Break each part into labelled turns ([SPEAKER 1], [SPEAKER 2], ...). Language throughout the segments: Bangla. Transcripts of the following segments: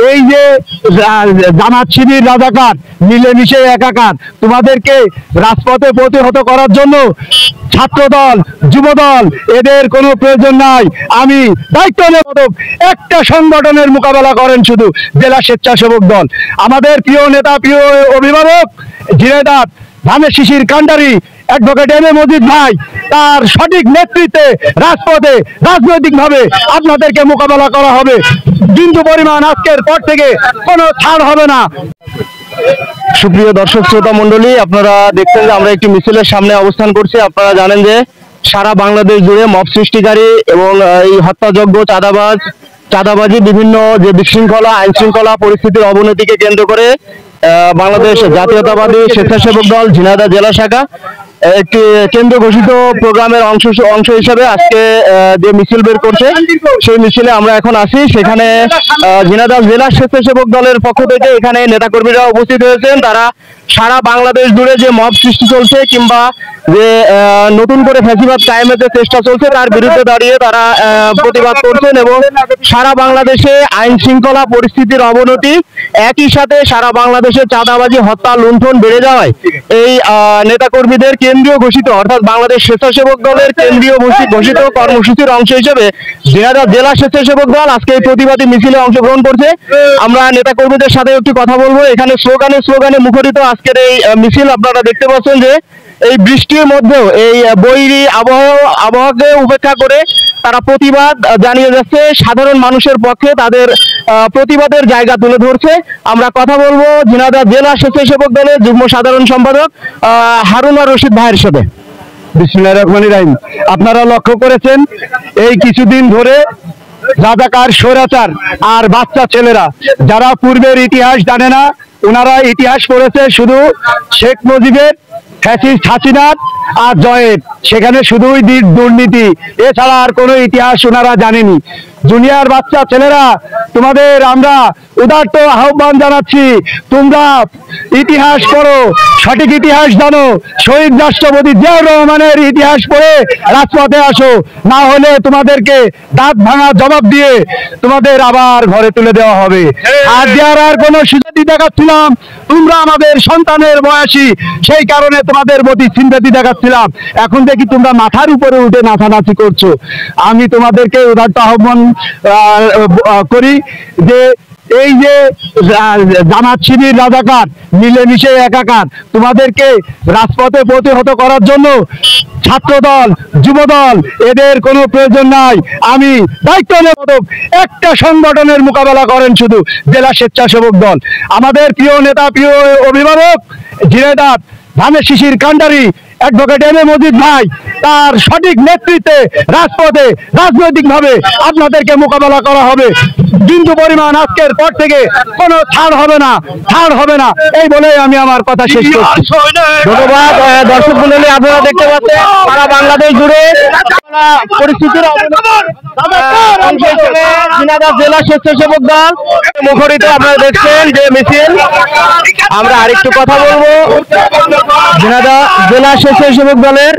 [SPEAKER 1] এই যে জামাত শিবির রাজাকার মিলেমিশে একাকার, তোমাদেরকে রাজপথে প্রতিহত করার জন্য ছাত্রদল যুবদল এদের কোনো প্রয়োজন নাই। আমি দায়িত্ব নেব, একটা সংগঠনের মোকাবেলা করেন শুধু জেলা স্বেচ্ছাসেবক দল। আমাদের প্রিয় নেতা, প্রিয় অভিভাবক ঝিনাইদহ ধানের শিশির কান্ডারি অ্যাডভোকেট এম এ মজিদ ভাই, তার সঠিক নেতৃত্বে রাজপথে রাজনৈতিকভাবে আপনাদেরকে মোকাবেলা করা হবে। বিন্দু পরিমাণ আজকের পর থেকে কোনো ছাড় হবে না।
[SPEAKER 2] সুপ্রিয় দর্শক শ্রোতা মন্ডলী, আপনারা দেখছেন যে আমরা একটি মিছিলের সামনে অবস্থান করছি। আপনারা জানেন যে সারা বাংলাদেশ জুড়ে মব সৃষ্টিকারী এবং এই হত্যাযজ্ঞ, চাঁদাবাজি, বিভিন্ন যে বিশৃঙ্খলা, আইন শৃঙ্খলা পরিস্থিতির অবনতিকে কেন্দ্র করে বাংলাদেশ জাতীয়তাবাদী স্বেচ্ছাসেবক দল ঝিনাইদহ জেলা শাখা একটি কেন্দ্র ঘোষিত প্রোগ্রামের অংশ হিসেবে আজকে যে মিছিল বের করছে, সেই মিছিলে আমরা এখন আছি। সেখানে ঝিনাইদহ জেলা স্বেচ্ছাসেবক দলের পক্ষ থেকে এখানে নেতাকর্মীরা উপস্থিত হয়েছেন। তারা সারা বাংলাদেশ জুড়ে যে মব সৃষ্টি চলছে কিংবা যে নতুন করে ফ্যাসিবাদ কায়েমের যে চেষ্টা চলছে তার বিরুদ্ধে দাঁড়িয়ে তারা প্রতিবাদ করছেন এবং সারা বাংলাদেশে আইন শৃঙ্খলা পরিস্থিতির অবনতি, একই সাথে সারা বাংলাদেশে চাঁদাবাজি, হত্যা, লুণ্ঠন বেড়ে যাওয়ায় এই নেতাকর্মীদের কেন্দ্রীয় ঘোষিত অর্থাৎ বাংলাদেশ স্বেচ্ছাসেবক দলের কেন্দ্রীয় ঘোষিত কর্মসূচির অংশ হিসেবে ঝিনাইদহ জেলা স্বেচ্ছাসেবক দল আজকে এই প্রতিবাদী মিছিলে অংশগ্রহণ করছে। আমরা নেতাকর্মীদের সাথে একটু কথা বলবো। এখানে স্লোগানে মুখরিত আজকের এই মিছিল। আপনারা দেখতে পাচ্ছেন যে এই বৃষ্টির মধ্যেও এই বৈরী আবহাওয়াকে উপেক্ষা করে তারা প্রতিবাদ জানিয়ে যাচ্ছে। সাধারণ মানুষের পক্ষে তাদের প্রতিবাদের জায়গা তুলে ধরছে। আমরা কথা বলবো ঝিনাইদহ জেলা স্বেচ্ছাসেবক দলের যুগ্ম সাধারণ সম্পাদক হারুন আর রশিদ ভাইয়ের সাথে।
[SPEAKER 1] বিসমিল্লাহির রহমানির রহিম। আপনারা লক্ষ্য করেছেন এই কিছুদিন ধরে রাজাকার, স্বৈরাচার আর বাচ্চা ছেলেরা যারা পূর্বের ইতিহাস জানে না, ওনারা ইতিহাস পড়েছে শুধু শেখ মুজিবের, ফ্যাসিস্ট হাসিনার আর জয়ের, সেখানে শুধুই দুর্নীতি, এছাড়া আর কোনো ইতিহাস ওনারা জানেনি। জুনিয়র বাচ্চা ছেলেরা, তোমাদের আমরা উদাত্ত আহ্বান জানাচ্ছি, তোমরা ইতিহাস পড়ো, সঠিক ইতিহাস জানো, শহীদ রাষ্ট্রপতি জিয়াউর রহমানের ইতিহাস পড়ে রাজপথে আসো, না হলে তোমাদেরকে দাঁত ভাঙা জবাব দিয়ে তোমাদের আবার ঘরে তুলে দেওয়া হবে। আর দেওয়ার আর কোনো সুযোগ দেখাচ্ছিলাম, তোমরা আমাদের সন্তানের বয়সী, সেই কারণে তোমাদের প্রতি সিম্পাথি দেখাচ্ছিলাম। এখন দেখি তোমরা মাথার উপরে উঠে নাচানাচি করছো। আমি তোমাদেরকে উদাত্ত আহ্বান করি যে এই যে জামাত শিবির রাজাকার মিলেমিশে একাকার, তোমাদেরকে রাজপথে প্রতিহত করার জন্য ছাত্রদল যুবদল এদের কোনো প্রয়োজন নাই। আমি দায়িত্ব নেব, একটা সংগঠনের মোকাবেলা করেন শুধু জেলা স্বেচ্ছাসেবক দল। আমাদের প্রিয় নেতা, প্রিয় অভিভাবক ঝিনাইদহ ধানের শিশির কান্ডারি অ্যাডভোকেট এম এ মজিদ ভাই, তার সঠিক নেতৃত্বে রাজপথে রাজনৈতিকভাবে আপনাদেরকে মোকাবেলা করা হবে। বিন্দু পরিমাণ আজকের পর থেকে কোনো ছাড় হবে না, এই বলে আমি আমার কথা শেষ করছি।
[SPEAKER 2] ধন্যবাদ। দর্শক মণ্ডলী, আপনারা দেখতে পাচ্ছেন সারা বাংলাদেশ জুড়ে পরিস্থিতির ঝিনাইদহ জেলা স্বেচ্ছাসেবক দল মুখরিত। আপনারা দেখছেন যে মিছিল। আমরা আরেকটু কথা বলবো ঝিনাইদহ জেলা স্বেচ্ছাসেবক দলের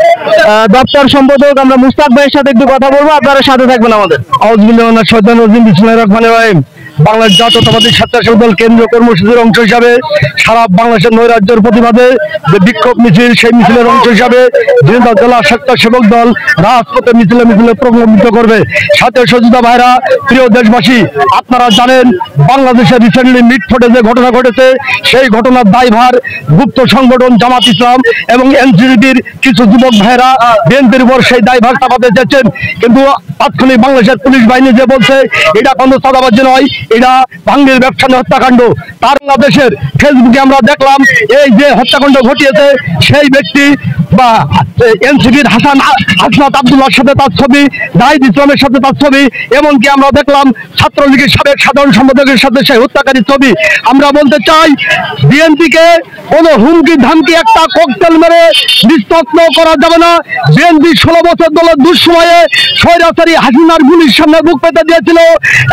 [SPEAKER 2] দপ্তর সম্পাদক আমরা মুস্তাক ভাইয়ের সাথে একটু কথা বলবো। আপনারা সাথে থাকবেন আমাদের।
[SPEAKER 1] বাংলাদেশ জাতীয়তাবাদী স্বেচ্ছাসেবক দল কেন্দ্রীয় কর্মসূচির অংশ হিসাবে সারা বাংলাদেশের নৈরাজ্যের প্রতিবাদে যে বিক্ষোভ মিছিল, সেই মিছিলের অংশ হিসাবে ঝিনাইদহ জেলা স্বেচ্ছাসেবক দল রাজপথে মিছিলে প্রকম্পিত করবে। সাথে সজিতা ভাইরা, প্রিয় দেশবাসী, আপনারা জানেন বাংলাদেশে রিসেন্টলি মিটফোর্টে যে ঘটনা ঘটেছে, সেই ঘটনার দায়ভার গুপ্ত সংগঠন জামাত ইসলাম এবং এনসিপির কিছু যুবক ভাইরা বিএনপির উপর সেই দায়ভার চাপাতে যাচ্ছেন। কিন্তু তাৎক্ষণিক বাংলাদেশের পুলিশ বাহিনী যে বলছে এটা কোনো চাঁদাবাজি নয়, এটা ভাঙ্গির ব্যবসা হত্যাকাণ্ড। তার বাংলাদেশের ফেসবুকে আমরা দেখলাম এই যে হত্যাকাণ্ড ঘটিয়েছে সেই ব্যক্তি বা এনসিপির হাসনাত আব্দুল্লাহর সাথে তার ছবি, নাহিদ ইসলামের সাথে তার ছবি, এমনকি আমরা দেখলাম ছাত্রলীগের সাবেক সাধারণ সম্পাদকের সাথে সেই হত্যাকারীর ছবি। আমরা বলতে চাই বিএনপিকে কোনো হুমকি ধামকি একটা ককটেল মেরে নিস্তব্ধ করা যাবে না। বিএনপি 16 বছর দলের দুঃসময়ে স্বৈরাচারী হাসিনার গুলির সামনে বুক পেতে দিয়েছিল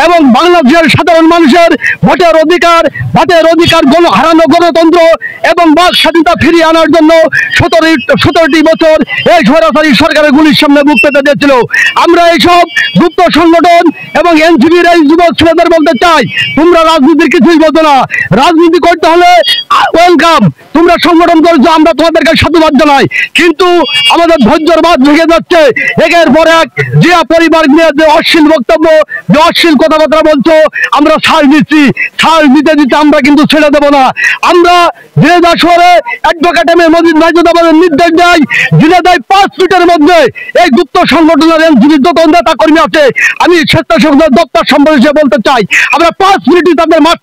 [SPEAKER 1] এবং বাংলাদেশের সাধারণ মানুষের ভোটের অধিকার হারানো গণতন্ত্র এবং বাক স্বাধীনতা ফিরিয়ে আনার জন্য 17 17টি বছর এই স্বৈরাচারী সরকারের গুলির সামনে মুখ পেতে দিয়েছিল। আমরা এইসব গুপ্ত সংগঠন এবং এনসিপির এই যুবক ছেলেদের বলতে চাই, তোমরা রাজনীতির কিছুই বোঝো না। রাজনীতি করতে হলে ওয়েলকাম, তোমরা সংগঠন করেছো, আমরা তোমাদেরকে সাধুবাদ জানাই, কিন্তু আমাদের ধৈর্যের বাঁধ ভেঙে যাচ্ছে। একের পর এক জিয়া পরিবার নিয়ে যে অশ্লীল বক্তব্য, যে অশ্লীল কথাবার্তা বলছো, আমরা ছাড় দিচ্ছি। ছাড় দিতে দিতে আমরা কিন্তু ছেড়ে দেবো না। আমরা ঝিনাইদহ শহরে অ্যাডভোকেট এম এ মজিদ মাইজুদ আমাদের নির্দেশ দেয়, ঝিনাইদহ 5 ফিটের মধ্যে এই গুপ্ত সংগঠনের এনসিপির যত নেতা কর্মী আছে, আমি স্বেচ্ছাসেবকদের দপ্তর সম্পর্কে বলতে চাই, আমরা 5 মিনিটই তাদের মাঠ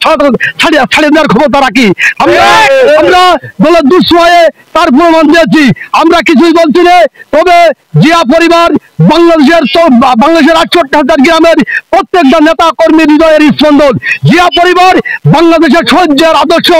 [SPEAKER 1] ছাড়িয়ে দেওয়ার ক্ষমতা রাখি। আমরা দলের দুঃসময়ে তার প্রমাণ দিয়েছি। আমরা কিছুই বলছি না, তবে জিয়া পরিবার বাংলাদেশের 68,000 গ্রামের প্রত্যেকটা নেতা কর্মীর হৃদয়ের স্পন্দন। জিয়া পরিবার বাংলাদেশের শহীদ জিয়ার আদর্শ,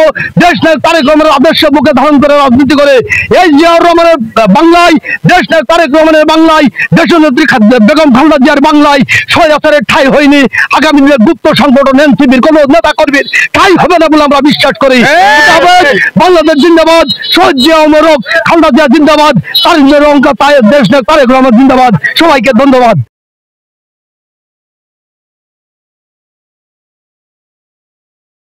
[SPEAKER 1] দেশ নায়ক তারেক রহমানের আদর্শ বুকে ধারণ করে রাজনীতি করে। এই জিয়াউর রহমানের বাংলায়, দেশ নায়ক তারেক রহমানের বাংলায়, দেশনেত্রী বেগম খালেদা জিয়ার বাংলায় স্বৈরাচারের ঠাঁই হয়নি। আগামী দিনে গুপ্ত সংগঠন এনসিপির কোন নেতা কর্মীর ঠাঁই হবে না বলে আমরা বিশ্বাস করি। বাংলাদেশ জিন্দাবাদ, শহীদ জিয়া অমর হোক, খালেদা জিয়া জিন্দাবাদ, দেশ নায়ক তারেক রহমান জিন্দাবাদ। সবাইকে ধন্যবাদ।